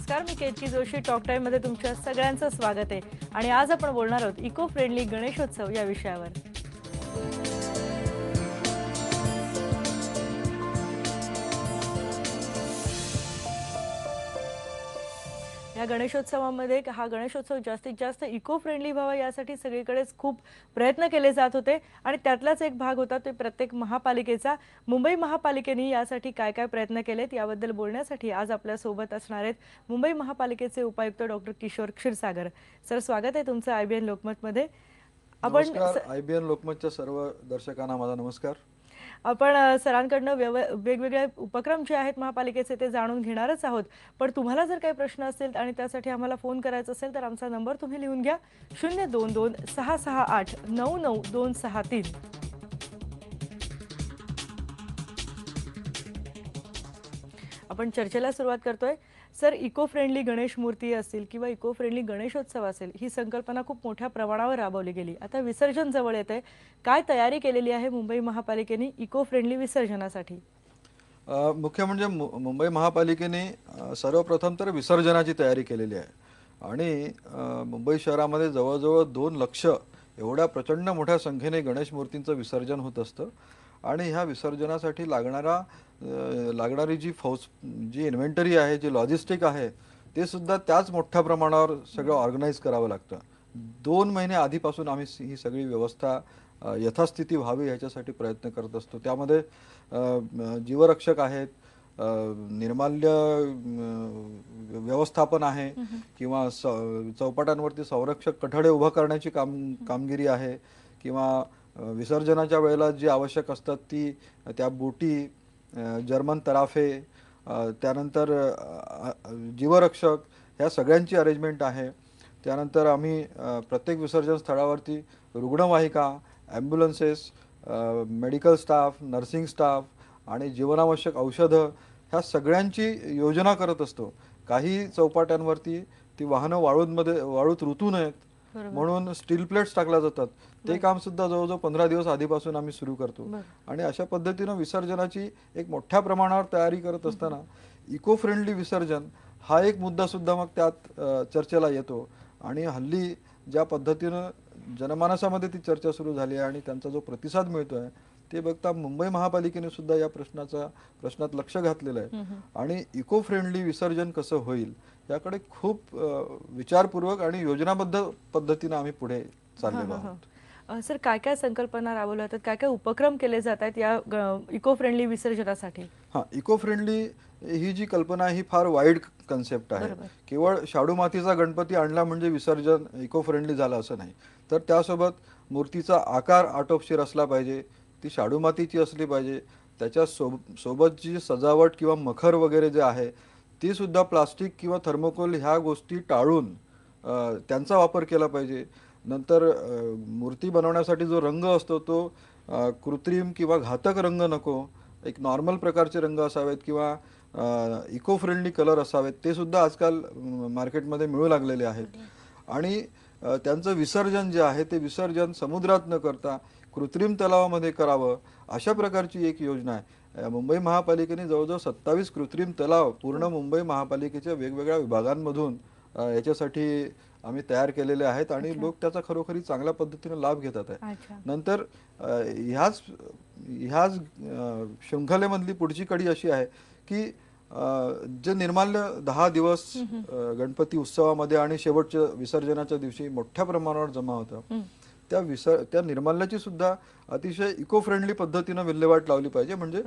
नमस्कार, मी Ketaki Joshi talk time मध्ये तुमच्या सगळ्यांचं स्वागत आहे आणि आज आपण बोलणार आहोत इको फ्रेंडली गणेशोत्सव या विषयावर। या गणेशोत्सवामध्ये हा गणेशोत्सव जास्तीत जास्त इको फ्रेंडली व्हावा यासाठी सगळीकडेच खूप प्रयत्न केले जात होते आणि त्यातलाच एक भाग होता ते प्रत्येक महापालिकेचा। मुंबई महापालिकेने यासाठी काय काय प्रयत्न केलेत याबद्दल बोलण्यासाठी आज आपल्या सोबत असणार आहेत मुंबई महापालिकेचे उपायुक्त डॉक्टर किशोर क्षीरसागर। सर, स्वागत आहे तुमचं आयबीएन लोकमत मध्ये। नमस्कार, आयबीएन लोकमतच्या सर्व दर्शकांना माझा नमस्कार। आपण सरांकडनं वेगवेगळे उपक्रम जे आहेत महापालिकेचे ते जाणून घेणारच आहोत, पण तुम्हाला जर काही प्रश्न असतील आणि त्यासाठी आम्हाला फोन करायचा असेल तर आमचा नंबर तुम्ही लिहून घ्या 022 668 99263। आपण चर्चेला सुरुवात करतोय। सर, इको फ्रेंडली गणेश मूर्ती असतील किंवा इको फ्रेंडली गणेशोत्सव असेल, ही संकल्पना खूप मोठ्या प्रमाणावर राबवली गेली। आता विसर्जन जवळ येते, काय तयारी केलेली आहे मुंबई महापालिकेने इको फ्रेंडली विसर्जनासाठी? मुख्य म्हणजे मुंबई महापालिकेने सर्वप्रथम तर विसर्जनाची तयारी केलेली आहे आणि मुंबई शहरामध्ये जवळजवळ 2 लाख एवढ्या प्रचंड मोठ्या संख्येने गणेश मूर्तींचं विसर्जन होत असतं आणि ह्या विसर्जनासाठी लागणारी जी इन्व्हेंटरी आहे, जी लॉजिस्टिक आहे, ते सुद्धा त्याच मोठ्या प्रमाणावर सगळं ऑर्गनाईज करावं लागतं। 2 महिने आधीपासून आम्ही ही सगळी व्यवस्था यथास्थिती व्हावी ह्याच्यासाठी प्रयत्न करत असतो। त्यामध्ये जीवरक्षक आहेत, निर्माल्य व्यवस्थापन आहे किंवा चौपाटांवरती संरक्षक कठडे उभा करण्याची कामगिरी आहे किंवा विसर्जनाच्या वेळेला जी आवश्यक असतात ती त्या बोटी, जर्मन तराफे, त्यानंतर जीवरक्षक, ह्या सगळ्यांची अरेंजमेंट आहे। त्यानंतर आम्ही प्रत्येक विसर्जन स्थळावरती रुग्णवाहिका, ambulances, medical staff, nursing staff आणि जीवनावश्यक औषधं ह्या सगळ्यांची योजना करत असतो। काही चौपाट्यांवरती ती वाहनं वाळूत रुतू नयेत म्हणून स्टील प्लेट्स टाकल्या जातात। ते काम सुद्धा जवळजवळ 15 दिवस आधीपासून आम्ही सुरू करतो आणि अशा पद्धतीने विसर्जनाची एक मोठ्या प्रमाणावर तयारी करत असताना इको फ्रेंडली विसर्जन हा एक मुद्दा सुद्धा मग त्यात चर्चेला येतो आणि हल्ली ज्या पद्धतीनं जनमानसामध्ये ती चर्चा सुरू झाली आहे आणि त्यांचा जो प्रतिसाद मिळतोय ते बघता मुंबई महापालिकेने सुद्धा या प्रश्नात लक्ष घातलेलं आहे आणि इको फ्रेंडली विसर्जन कसं होईल याकडे खूप विचारपूर्वक आणि योजनाबद्ध पद्धतीने आम्ही पुढे चाललेलो आहोत। सर, काय काय संकल्पना राबवल्या जातात, काय काय उपक्रम केले जातात या इको फ्रेंडली विसर्जनासाठी? हां, इको फ्रेंडली ही जी कल्पना आहे ही फार वाईड कन्सेप्ट आहे। केवळ शाडू मातीचा गणपती आणला म्हणजे विसर्जन इको फ्रेंडली झालं असं नाही, तर त्यासोबत मूर्तीचा आकार आटोपशीर असला पाहिजे, ती शाडू मातीची असली पाहिजे, त्याच्या सोबतची सजावट किंवा मखर वगैरे जे आहे ती सुद्धा प्लास्टिक किंवा थर्मोकोल ह्या गोष्टी टाळून त्यांचा वापर केला पाहिजे। नंतर मूर्ती बनवण्यासाठी जो रंग असतो तो कृत्रिम किंवा घातक रंग नको, एक नॉर्मल प्रकारचे रंग असावेत किंवा इको फ्रेंडली कलर असावेत, ते सुद्धा आजकाल मार्केटमध्ये मिळू लागलेले आहेत आणि त्यांचं विसर्जन जे आहे ते विसर्जन समुद्रात न करता कृत्रिम तलावामध्ये करावं, अशा प्रकारची एक योजना आहे। मुंबई महापालिकेने जवळजवळ 27 कृत्रिम तलाव पूर्ण मुंबई महापालिकेच्या वेगवेगळ्या विभागांमधून याच्यासाठी आम्ही तयार केलेले आहेत आणि लोक त्याचा खरोखरी चांगल्या पद्धतीने लाभ घेतात आहे। नंतर ह्याच शृंखलेमधली पुढची कडी अशी आहे की जे निर्माल्य 10 दिवस गणपती उत्सवामध्ये आणि शेवटच्या विसर्जनाच्या दिवशी मोठ्या प्रमाणावर जमा होतं, त्या निर्माल्याची सुद्धा अतिशय इको फ्रेंडली पद्धतीने विल्हेवाट लावली पाहिजे। म्हणजे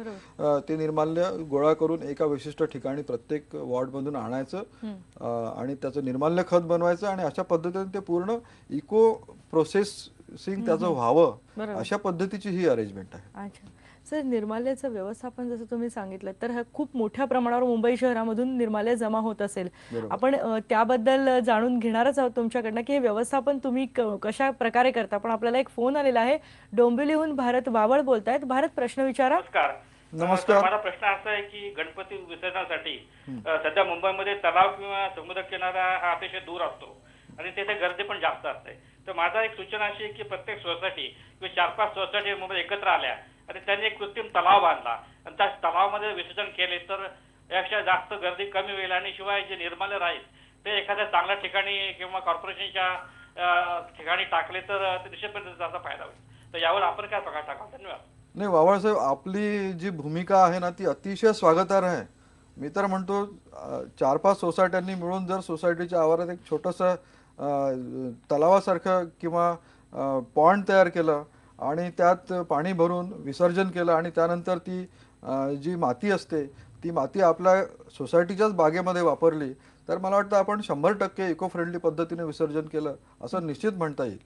ते निर्माल्य गोळा करून एका विशिष्ट ठिकाणी प्रत्येक वॉर्डमधून आणायचं आणि त्याचं निर्माल्य खत बनवायचं आणि अशा पद्धतीने ते पूर्ण इको प्रोसेसिंग त्याचं व्हावं, अशा पद्धतीची ही अरेंजमेंट आहे। अच्छा सर, निर्माल्याचं व्यवस्थापन जसं तुम्ही सांगितलं तर खूप मोठ्या प्रमाणावर मुंबई शहरामधून निर्माल्य जमा होत असेल, आपण त्याबद्दल जाणून घेणारच आहोत तुमच्याकडनं की हे व्यवस्थापन तुम्ही कशा प्रकारे करता। पण आपल्याला एक फोन आलेला आहे, डोंबिवलीहून भारत वावळ बोलतायत। भारत, प्रश्न विचारा। नमस्कार। माझा प्रश्न असा आहे की गणपती विसर्जनासाठी सध्या मुंबईमध्ये तलाव किंवा समुद्र किनारा हा अतिशय दूर असतो आणि तिथे गर्दी पण जास्त असते, तर माझा एक सूचना अशी आहे की प्रत्येक सोसायटी किंवा 4-5 सोसायटी मुंबईत एकत्र आल्या आणि त्यांनी एक कृत्रिम तलाव बांधला आणि त्या तलावामध्ये विसर्जन केले तर यापेक्षा जास्त गर्दी कमी होईल आणि शिवाय जे निर्माल्य राहील ते एखाद्या चांगल्या ठिकाणी किंवा कॉर्पोरेशनच्या ठिकाणी टाकले तर ते निश्चितपणे त्याचा फायदा होईल. तर यावर आपण काय प्रकाश टाकाल? धन्यवाद. नाही वावळसाहेब, आपली जी भूमिका आहे ना ती अतिशय स्वागतार्ह आहे. मी तर म्हणतो 4-5 सोसायट्यांनी मिळून जर सोसायटीच्या आवारात एक छोटंसं तलावासारखं किंवा पॉन्ड तयार केलं आणि त्यात पाणी भरून विसर्जन केलं आणि त्यानंतर ती जी माती असते ती माती आपल्या सोसायटीच्याच बागेमध्ये वापरली तर मला वाटतं आपण 100% इको फ्रेंडली पद्धतीने विसर्जन केलं असं निश्चित म्हणता येईल.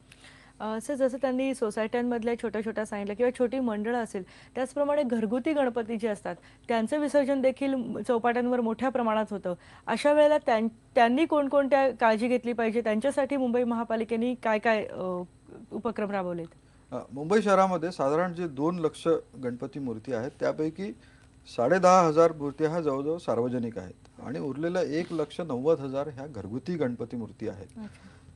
असं जसं त्यांनी सोसायट्यांमधल्या छोट्या छोट्या सांगितलं किंवा छोटी मंडळं असेल त्याचप्रमाणे घरगुती गणपती जे असतात त्यांचं विसर्जन देखील चौपाट्यांवर मोठ्या प्रमाणात होतं. अशा वेळेला त्यांनी कोणकोणत्या काळजी घेतली पाहिजे, त्यांच्यासाठी मुंबई महापालिकेने काय काय उपक्रम राबवलेत? मुंबई शहरामध्ये साधारण जे 2 लक्ष गणपती मूर्ती आहेत त्यापैकी 10,500 मूर्ती ह्या जवळजवळ सार्वजनिक आहेत आणि उरलेल्या 1,90,000 ह्या घरगुती गणपती मूर्ती आहेत.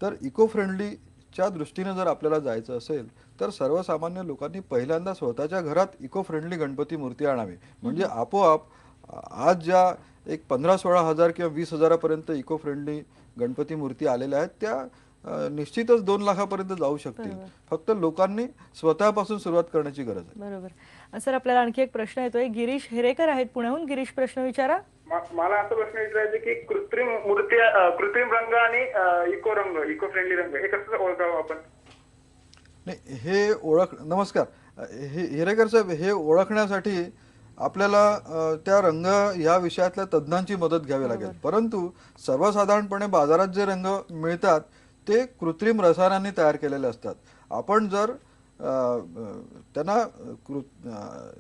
तर इको फ्रेंडलीच्या दृष्टीने जर आपल्याला जायचं असेल तर सर्वसामान्य लोकांनी पहिल्यांदा स्वतःच्या घरात इको फ्रेंडली गणपती मूर्ती आणावी. म्हणजे आपोआप आज ज्या एक 15-16 हजार किंवा 20,000 पर्यंत इको फ्रेंडली गणपती मूर्ती आलेल्या आहेत त्या निश्चितच 2 लाखापर्यंत जाऊ शकतील. फक्त लोकांनी स्वतःपासून सुरुवात करण्याची गरज आहे. बरोबर. सर, आपल्याला आणखी एक प्रश्न येतोय. गिरीश हेरेकर आहेत पुण्याहून. गिरीश, प्रश्न विचारा. मला असा प्रश्न विचारायचा की कृत्रिम कृत्रिम रंग आणि इको फ्रेंडली रंग हे कसं ओळखावं आपण? नाही, हे नमस्कार हिरेकर साहेब, हे ओळखण्यासाठी आपल्याला त्या रंग या विषयातल्या तज्ज्ञांची मदत घ्यावी लागेल. परंतु सर्वसाधारणपणे बाजारात जे रंग मिळतात ते कृत्रिम रसायनांनी तयार केलेले असतात. आपण जर त्यांना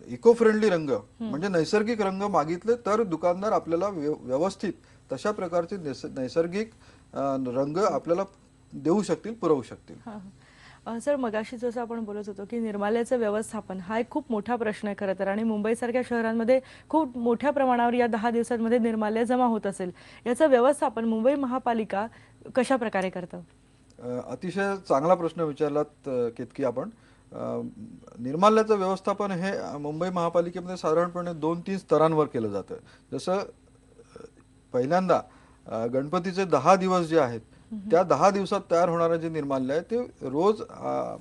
इको फ्रेंडली रंग म्हणजे नैसर्गिक रंग मागितले तर दुकानदार आपल्याला व्यवस्थित तशा प्रकारचे नैसर्गिक रंग आपल्याला देऊ शकतील, पुरवू शकतील. सर, मगाशी जसं आपण बोलत होतो की निर्माल्याचं व्यवस्थापन हा एक खूप मोठा प्रश्न आहे खरं तर, आणि मुंबईसारख्या शहरांमध्ये खूप मोठ्या प्रमाणावर या 10 दिवसांमध्ये निर्माल्य जमा होत असेल. याचं व्यवस्थापन मुंबई महापालिका कशा प्रकारे करतं? अतिशय चांगला प्रश्न विचारलात केतकी आपण. निर्माल्याचं व्यवस्थापन हे मुंबई महापालिकेमध्ये साधारणपणे 2-3 स्तरांवर केलं जातं. जसं पहिल्यांदा गणपतीचे 10 दिवस जे आहेत त्या 10 दिवसात तयार होणारं जे निर्माल्य आहे ते रोज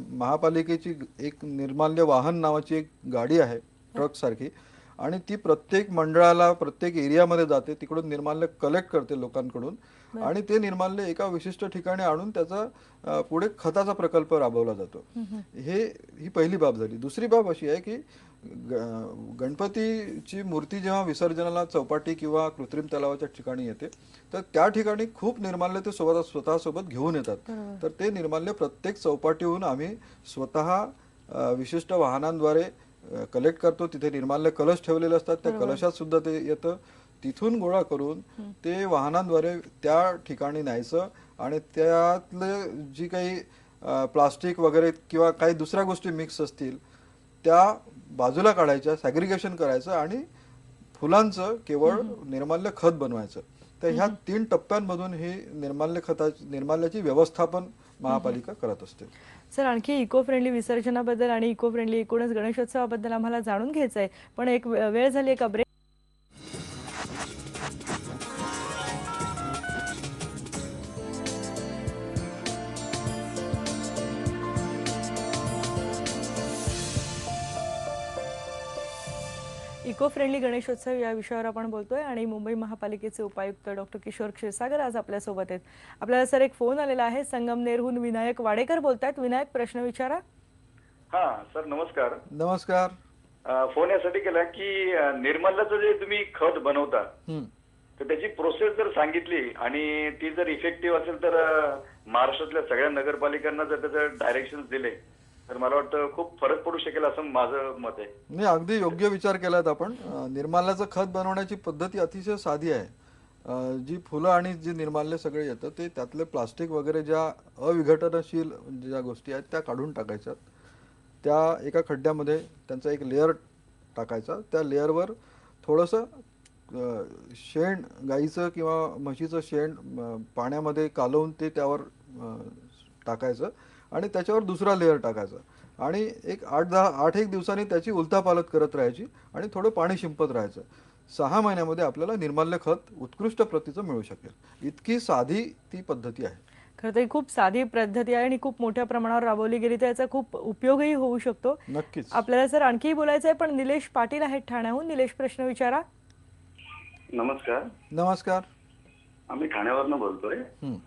महापालिकेची एक निर्माल्य वाहन नावाची एक गाडी आहे ट्रक सारखी आणि ती प्रत्येक मंडळाला प्रत्येक एरियामध्ये जाते, तिकडून निर्माल्य कलेक्ट करते लोकांकडून आणि ते निर्माल्य एका विशिष्ट ठिकाणी आणून त्याचा पुढे खताचा प्रकल्प राबवला जातो. ही पहिली बाब झाली. दुसरी बाब अशी आहे की गणपतीची मूर्ती जेव्हा विसर्जनाला चौपाटी किंवा कृत्रिम तलावाच्या ठिकाणी येते तर त्या ठिकाणी खूप निर्माल्य ते स्वतःसोबत घेऊन येतात. तर ते निर्माल्य प्रत्येक चौपाटीहून आम्ही स्वतः विशिष्ट वाहनांद्वारे कलेक्ट करतो. तिथे निर्माल्य कलश ठेवलेले असतात, त्या कलशात सुद्धा ते येतं. तिथून गोळा करून ते वाहनांद्वारे त्या ठिकाणी न्यायचं आणि त्यातले जी काही प्लास्टिक वगैरे किंवा काही दुसऱ्या गोष्टी मिक्स असतील त्या बाजूला काढायच्या, सॅग्रिगेशन करायचं आणि फुलांचं केवळ निर्माल्य खत बनवायचं. तर ह्या 3 टप्प्यांमधून ही निर्माल्याची व्यवस्थापन महापालिका करत असते. सर, आणखी इको फ्रेंडली विसर्जनाबद्दल आणि इको फ्रेंडली एकूणच गणेशोत्सवाबद्दल आम्हाला जाणून घ्यायचं आहे, पण एक वेळ झाली एका ब्रेक. इको फ्रेंडली गणेशोत्सव या विषयावर आपण बोलतोय आणि मुंबई महापालिकेचे उपायुक्त डॉक्टर किशोर क्षीरसागर आज आपल्यासोबत आहेत. आपल्याला सर एक फोन आलेला आहे. संगमनेरहून विनायक वाडेकर बोलतात. विनायक, प्रश्न विचारा. हा सर, नमस्कार. नमस्कार. फोन यासाठी केला की निर्माल्याचं जे तुम्ही खत बनवता तर त्याची प्रोसेस जर सांगितली आणि ती जर इफेक्टिव्ह असेल तर महाराष्ट्रातल्या सगळ्या नगरपालिकांना जर त्याचं डायरेक्शन दिले तर मला वाटतं खूप फरक पडू शकेल असं माझं मत आहे. नाही, अगदी योग्य विचार केलात आपण. निर्माल्याचं खत बनवण्याची पद्धती अतिशय साधी आहे. जी फुलं आणि जी निर्माल्य सगळे येतं ते त्यातले प्लास्टिक वगैरे ज्या अविघटनशील ज्या गोष्टी आहेत त्या काढून टाकायच्यात. त्या एका खड्ड्यामध्ये त्यांचा एक लेअर टाकायचा. त्या लेअरवर थोडंसं शेण, गाईचं किंवा म्हशीचं शेण पाण्यामध्ये कालवून ते त्यावर टाकायचं आणि त्याच्यावर दुसरा लेअर टाकायचा आणि एक 8-1 दिवसांनी त्याची उलथापालथ करत राहायची आणि थोडं पाणी शिंपत राहायचं. 6 महिन्यामध्ये आपल्याला निर्माल्य खत उत्कृष्ट प्रतीचं मिळू शकेल. इतकी साधी ती पद्धती आहे. खरं तर ही खूप साधी पद्धती आहे आणि खूप मोठ्या प्रमाणावर राबवली गेली तर याचा खूप उपयोगही होऊ शकतो. नक्कीच. आपल्याला सर आणखीही बोलायचं आहे, पण निलेश पाटील आहेत ठाण्याहून. निलेश, प्रश्न विचारा. नमस्कार. नमस्कार. आम्ही ठाण्यावरनं बोलतोय. हं.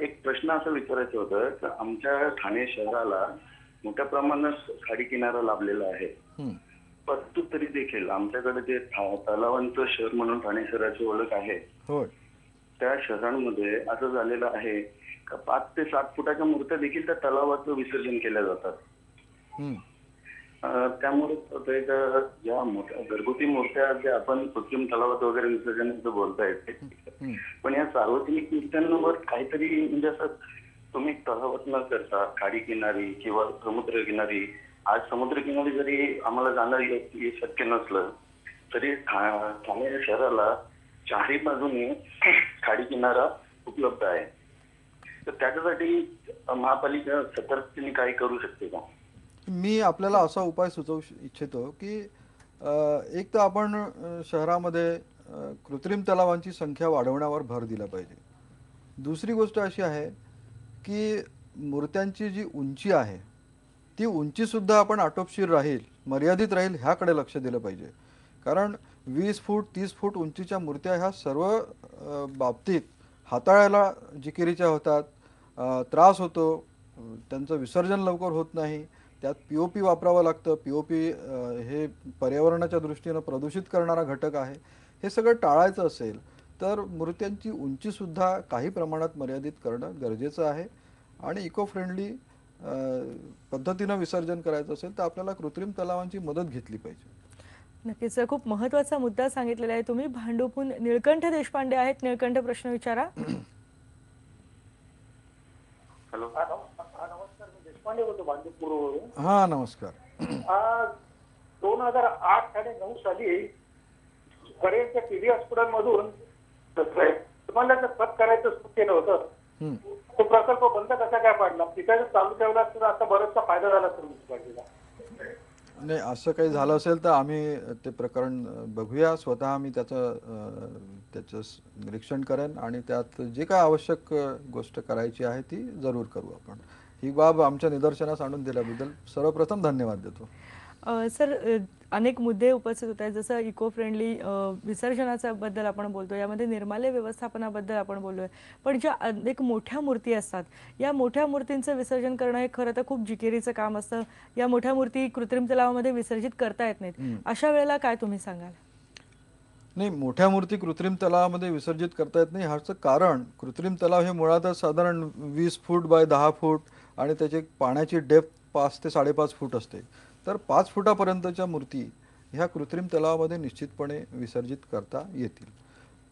एक प्रश्न असं विचारायचं होतं की आमच्या ठाणे शहराला मोठ्या प्रमाणात खाडी किनारा लाभलेला आहे. हं. परंतु तरी देखील आमच्याकडे जे तलावांचं शहर म्हणून ठाणे शहराची ओळख आहे, होय. त्या शहरांमध्ये असं झालेलं आहे का 5 ते 7 फुटाच्या मूर्त्या देखील त्या तलावाचं विसर्जन केल्या जातात. हं. त्यामुळे ते ज्या मोठ्या घरगुती मूर्त्या ज्या आपण कृत्रिम तलावात वगैरे विसर्जनाचं बोलतायत, हं. पण या सार्वजनिक मूर्त्यांवर काहीतरी म्हणजे असं तुम्ही तलावात न करता खाडी किनारी किंवा समुद्र किनारी, आज समुद्र किनारी जरी आम्हाला जाणं शक्य नसलं तरी ठाणे शहराला चारही बाजूने खाडी किनारा उपलब्ध आहे. तर त्याच्यासाठी महापालिका सतर्कतेने काही करू शकते का? मी आपल्याला असा उपाय सुचवू इच्छितो की एक तर आपण शहरामध्ये कृत्रिम तलावांची संख्या वाढवण्यावर भर दिला पाहिजे. दुसरी गोष्ट अशी आहे की मूर्त्यांची जी उंची आहे ती उंचीसुद्धा आपण आटोपशीर राहील, मर्यादित राहील ह्याकडे लक्ष दिलं पाहिजे. कारण 20 फूट 30 फूट उंचीच्या मूर्त्या ह्या सर्व बाबतीत हाताळायला जिकिरीच्या होतात, त्रास होतो, त्यांचं विसर्जन लवकर होत नाही, त्यात POP वापरावं लागतं. POP हे पर्यावरणाच्या दृष्टीनं प्रदूषित करणारा घटक आहे. हे सगळं टाळायचं असेल तर मूर्त्यांची उंचीसुद्धा काही प्रमाणात मर्यादित करणं गरजेचं आहे. आणि इको फ्रेंडली पद्धतीनं विसर्जन करायचं असेल तर आपल्याला कृत्रिम तलावांची मदत घेतली पाहिजे. नक्कीच सर, खूप महत्त्वाचा मुद्दा सांगितलेला आहे तुम्ही. भांडूपहून निळकंठ देशपांडे आहेत. निळकंठ, प्रश्न विचारा. हॅलो. नमस्कार, मी देशपांडे बोलतो भांडूपवरून. हा, नमस्कार. 2008 आणि 9 साली करेच्या टीव्ही हॉस्पिटलमधून निर्माल्याचं खत करायचं सुरू केलं होतं. हं. तो प्रकल्प बंद कसा काय पडला? तिथे चालू ठेवला तर आता बराचसा फायदा झाला तर म्युनिसिपालिटीला. नाही, असं काही झालं असेल तर आम्ही ते प्रकरण बघूया. स्वतः आम्ही त्याचं निरीक्षण करेन आणि त्यात जे काय आवश्यक गोष्ट करायची आहे ती जरूर करू आपण. ही बाब आमच्या निदर्शनास आणून दिल्याबद्दल सर्वप्रथम धन्यवाद देतो. सर, अनेक मुद्दे उपस्थित होत आहेत. जसं इको फ्रेंडली विसर्जनाच्या बद्दल आपण बोलतो, यामध्ये निर्माल्य व्यवस्थापनाबद्दल आपण बोललोय. पण ज्या अनेक मोठ्या मूर्ती असतात, या मोठ्या मूर्तींचं विसर्जन करणं हे खरं तर खूप जिकिरीचं काम असतं. या मोठ्या मूर्ती कृत्रिम तलावामध्ये विसर्जित करता येत नाहीत. अशा वेळेला काय तुम्ही सांगाल? नाही, मोठ्या मूर्ती कृत्रिम तलावामध्ये विसर्जित करता येत नाही. ह्याचं कारण कृत्रिम तलाव हे मुळातच साधारण 20 फूट बाय 10 फूट आणि त्याची पाण्याची डेप्थ 5 ते 5.5 फूट असते. तर 5 फुटापर्यंतच्या मूर्ती ह्या कृत्रिम तलावामध्ये निश्चितपणे विसर्जित करता येतील.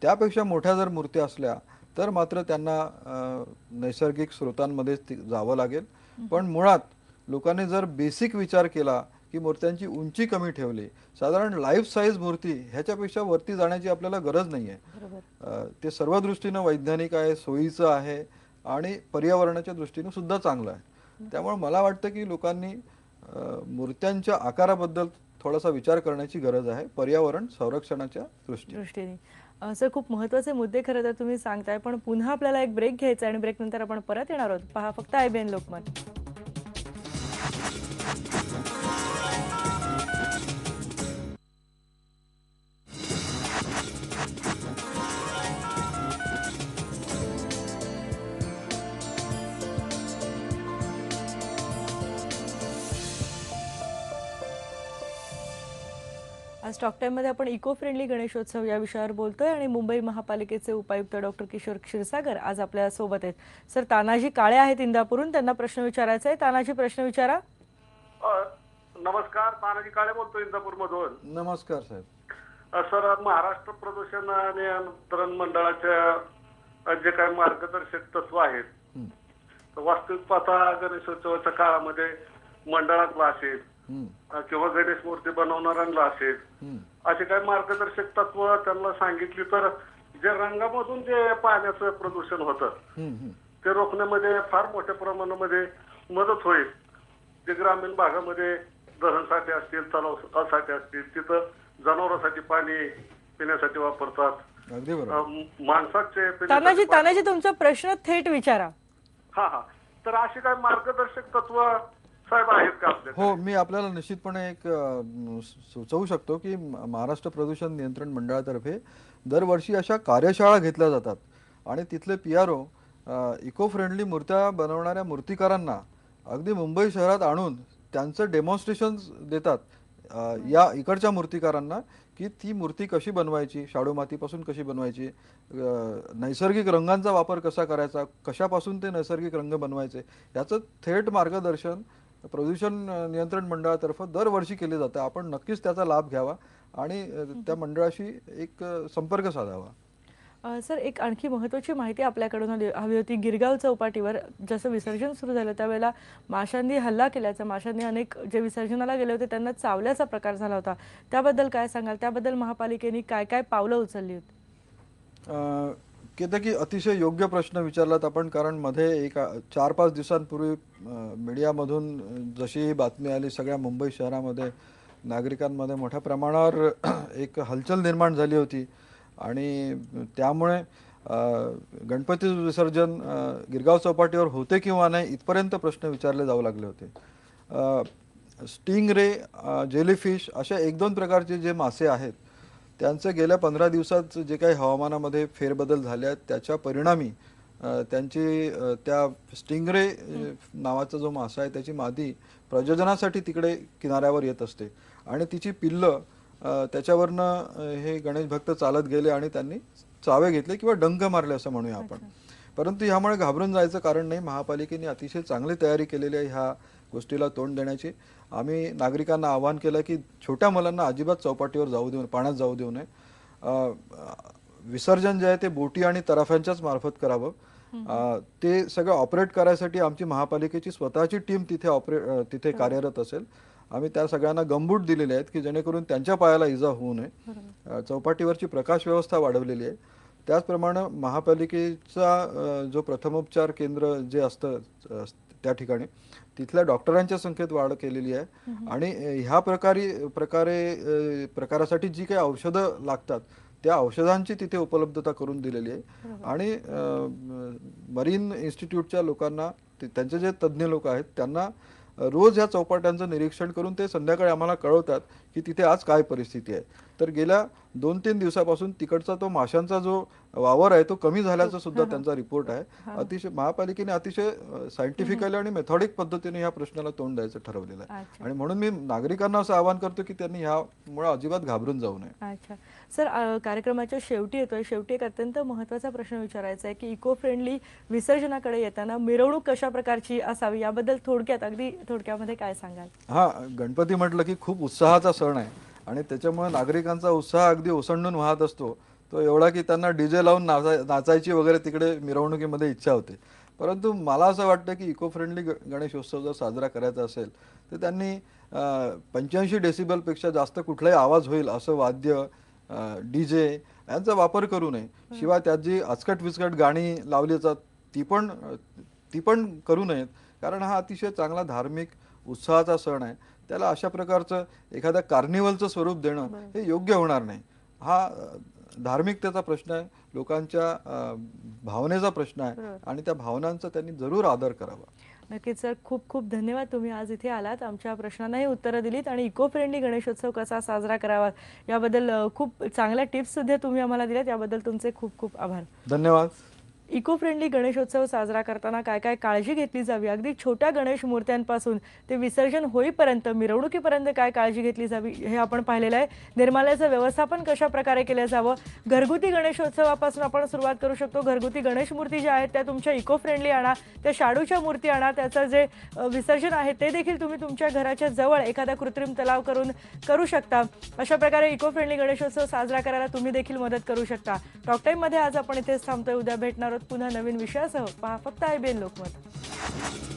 त्यापेक्षा मोठ्या जर मूर्त्या असल्या तर मात्र त्यांना नैसर्गिक स्रोतांमध्ये जावं लागेल. पण मुळात लोकांनी जर बेसिक विचार केला की मूर्त्यांची उंची कमी ठेवली, साधारण लाईफ साईज मूर्ती ह्याच्यापेक्षा वरती जाण्याची आपल्याला गरज नाही आहे. ते सर्व दृष्टीनं वैज्ञानिक आहे, सोयीचं आहे आणि पर्यावरणाच्या दृष्टीनं सुद्धा चांगलं आहे. त्यामुळे मला वाटतं की लोकांनी मूर्त्यांच्या आकाराबद्दल थोडासा विचार करण्याची गरज आहे पर्यावरण संरक्षणाच्या दृष्टीने. सर, खूप महत्त्वाचे मुद्दे खरं तर तुम्ही सांगताय. पण पुन्हा आपल्याला एक ब्रेक घ्यायचा आणि ब्रेक नंतर आपण परत येणार आहोत. पहा फक्त IBN लोकमत. आज टॉक टाइममध्ये आपण इको फ्रेंडली गणेशोत्सव या विषयावर बोलतोय आणि मुंबई महापालिकेचे उपायुक्त डॉक्टर किशोर क्षीरसागर आज आपल्या सोबत आहेत. सर, तानाजी काळे आहेत इंदापूरहून, त्यांना प्रश्न विचारायचा आहे. तानाजी, प्रश्न विचारा. नमस्कार, तानाजी काळे बोलतो इंदापूर मधून. नमस्कार साहेब. सर, महाराष्ट्र प्रदूषण नियंत्रण मंडळाच्या जे काही मार्गदर्शक तत्व आहेत, वास्तविक पाहता गणेशोत्सवाच्या काळामध्ये मंडळातला असेल किंवा गणेश मूर्ती बनवणाऱ्यांना असेल, असे काही मार्गदर्शक तत्व त्यांना सांगितली तर जे रंगामधून जे पाण्याचं प्रदूषण होतं ते रोखण्यामध्ये फार मोठ्या प्रमाणामध्ये मदत होईल. जे ग्रामीण भागामध्ये धरणसाठी असतील, तलावसाठी असतील, तिथं जनावरांसाठी पाणी पिण्यासाठी वापरतात. अगदी बरोबर. माणसाचे तानाजी तानाजी तुमचा प्रश्न थेट विचारा. हा. तर अशी काय मार्गदर्शक तत्व साहेब आहेत का आपल्या? हो, मी आपल्याला निश्चितपणे एक सुचवू शकतो की महाराष्ट्र प्रदूषण नियंत्रण मंडळातर्फे दरवर्षी अशा कार्यशाळा घेतल्या जातात आणि तिथले PRO इको फ्रेंडली मूर्त्या बनवणाऱ्या मूर्तिकारांना अगदी मुंबई शहरात आणून त्यांचं डेमॉन्स्ट्रेशन देतात या इकडच्या मूर्तिकारांना की ती मूर्ती कशी बनवायची, शाडू मातीपासून कशी बनवायची, नैसर्गिक रंगांचा वापर कसा करायचा, कशापासून ते नैसर्गिक रंग बनवायचे याचं थेट मार्गदर्शन प्रदूषण नियंत्रण मंडळातर्फे दरवर्षी केले जाते. आपण नक्कीच त्याचा लाभ घ्यावा आणि त्या मंडळाशी एक संपर्क साधावा. सर, एक आणखी महत्त्वाची माहिती आपल्याकडून हवी होती. गिरगाव चौपाटीवर जसं विसर्जन सुरू झालं त्यावेळेला माशांनी हल्ला केल्याचा, माशांनी अनेक जे विसर्जनाला गेले होते त्यांना चावल्याचा प्रकार झाला होता. त्याबद्दल काय सांगाल? त्याबद्दल महापालिकेने काय काय पावलं उचलली होती? केतकी, अतिशय योग्य प्रश्न विचारलात आपण. कारण मध्ये एक 4-5 दिवसांपूर्वी मीडियामधून जशी ही बातमी आली, सगळ्या मुंबई शहरामध्ये नागरिकांमध्ये मोठ्या प्रमाणावर एक हलचल निर्माण झाली होती आणि त्यामुळे गणपती विसर्जन गिरगाव चौपाटीवर होते किंवा नाही इथपर्यंत प्रश्न विचारले जाऊ लागले होते. स्टिंग रे, जेलीफिश अशा 1-2 प्रकारचे जे मासे आहेत त्यांचे गेल्या 15 दिवसात जे काही हवामानामध्ये फेरबदल झाले आहेत त्याच्या परिणामी त्यांची त्या स्टिंगरे नावाचा जो मासा आहे त्याची मादी प्रजननासाठी तिकडे किनाऱ्यावर येत असते आणि तिची पिल्लं त्याच्यावरनं हे गणेश भक्त चालत गेले आणि त्यांनी चावे घेतले किंवा डंक मारले असं म्हणूया आपण. परंतु ह्यामुळे घाबरून जायचं कारण नाही. महापालिकेने अतिशय चांगली तयारी केलेली आहे ह्या गोष्टीला तोंड देण्याची. आम्ही नागरिकांना आवाहन केलं की छोट्या मुलांना अजिबात चौपाटीवर जाऊ देऊ, पाण्यात जाऊ देऊ नये. विसर्जन जे आहे ते बोटी आणि तराफ्यांच्याच मार्फत करावं. ते सगळं ऑपरेट करायसाठी आमची महापालिकेची स्वतःची टीम तिथे कार्यरत असेल. आम्ही त्या सगळ्यांना गमबूट दिलेले आहेत की जेणेकरून त्यांच्या पायाला इजा होऊ नये. चौपाटीवरची प्रकाश व्यवस्था वाढवलेली आहे. त्याचप्रमाणे महापालिकेचा जो प्रथमोपचार केंद्र जे असतं त्या ठिकाणी तिथल्या डॉक्टरांच्या संख्येत वाढ केलेली आहे आणि ह्या प्रकारासाठी जी काही औषधं लागतात त्या औषधांची तिथे उपलब्धता करून दिलेली आहे. आणि मरीन इन्स्टिट्यूटच्या लोकांना, त्यांचे जे तज्ज्ञ लोक आहेत त्यांना रोज ह्या चौपाट्यांचं निरीक्षण करून ते संध्याकाळी आम्हाला कळवतात की तिथे आज काय परिस्थिती आहे. तर गेल्या 2-3 दिवसापासून तिकडचा तो माशांचा जो वावर आहे तो कमी झाल्याचा सुद्धा त्यांचा रिपोर्ट आहे. अतिशय महापालिकेने अतिशय सायंटिफिकली आणि मेथॉडिक पद्धतीने ह्या प्रश्नाला तोंड द्यायचं ठरवलेलं आहे आणि म्हणून मी नागरिकांना असं आवाहन करतो की त्यांनी ह्यामुळे अजिबात घाबरून जाऊ नये. अच्छा सर, कार्यक्रमाच्या शेवटी येतोय. शेवटी एक अत्यंत महत्त्वाचा प्रश्न विचारायचा आहे की इको फ्रेंडली विसर्जनाकडे येताना मिरवणूक कशा प्रकारची असावी याबद्दल थोडक्यात, अगदी थोडक्यामध्ये काय सांगाल? गणपती म्हटलं की खूप उत्साहाचा सण आहे आणि त्याच्यामुळे नागरिकांचा उत्साह अगदी ओसंडून वाहत असतो. तो एवढा की त्यांना DJ लावून नाचायची वगैरे तिकडे मिरवणुकीमध्ये इच्छा होते. परंतु मला असं वाटतं की इको फ्रेंडली गणेशोत्सव जर साजरा करायचा असेल तर त्यांनी 85 डेसिबलपेक्षा जास्त कुठलाही आवाज होईल असं वाद्य, DJ यांचा वापर करू नये. शिवाय त्यात जी अचकट विचकट गाणी लावली जातात ती पण करू नयेत. कारण हा अतिशय चांगला धार्मिक उत्साहाचा सण आहे. त्याला अशा प्रकारचं एखाद्या कार्निवलचं स्वरूप देणं हे योग्य होणार नाही. हा धार्मिकतेचा प्रश्न आहे, लोकांच्या भावनेचा प्रश्न आहे आणि त्या भावनांचा त्यांनी जरूर आदर करावा. नक्कीच सर, खूप खूप धन्यवाद. तुम्ही आज इथे आलात, आमच्या प्रश्नांनाही उत्तरं दिलीत आणि इको फ्रेंडली गणेशोत्सव कसा साजरा करावा याबद्दल खूप चांगल्या टिप्स सुद्धा तुम्ही आम्हाला दिल्यात. याबद्दल तुमचे खूप खूप आभार. धन्यवाद. इको फ्रेंडली गणेशोत्सव साजरा करताना काय काय काळजी घेतली जावी, अगदी छोट्या गणेश मूर्त्यांपासून ते विसर्जन होईपर्यंत, मिरवणुकीपर्यंत काय काळजी घेतली जावी हे आपण पाहिलेलं आहे. निर्माल्याचं व्यवस्थापन कशा प्रकारे केलं जावं, घरगुती गणेशोत्सवापासून आपण सुरुवात करू शकतो. घरगुती गणेश मूर्ती ज्या आहेत त्या तुमच्या इको फ्रेंडली आणा, त्या शाडूच्या मूर्ती आणा. त्याचं जे विसर्जन आहे ते देखील तुम्ही तुमच्या घराच्या जवळ एखादा कृत्रिम तलाव करून करू शकता. अशा प्रकारे इको फ्रेंडली गणेशोत्सव साजरा करायला तुम्ही देखील मदत करू शकता. टॉक टाइममध्ये आज आपण इथेच थांबतोय. उद्या भेटणार आहोत पुन्हा नवीन विषयासह. पहा फक्त IBN लोकमत.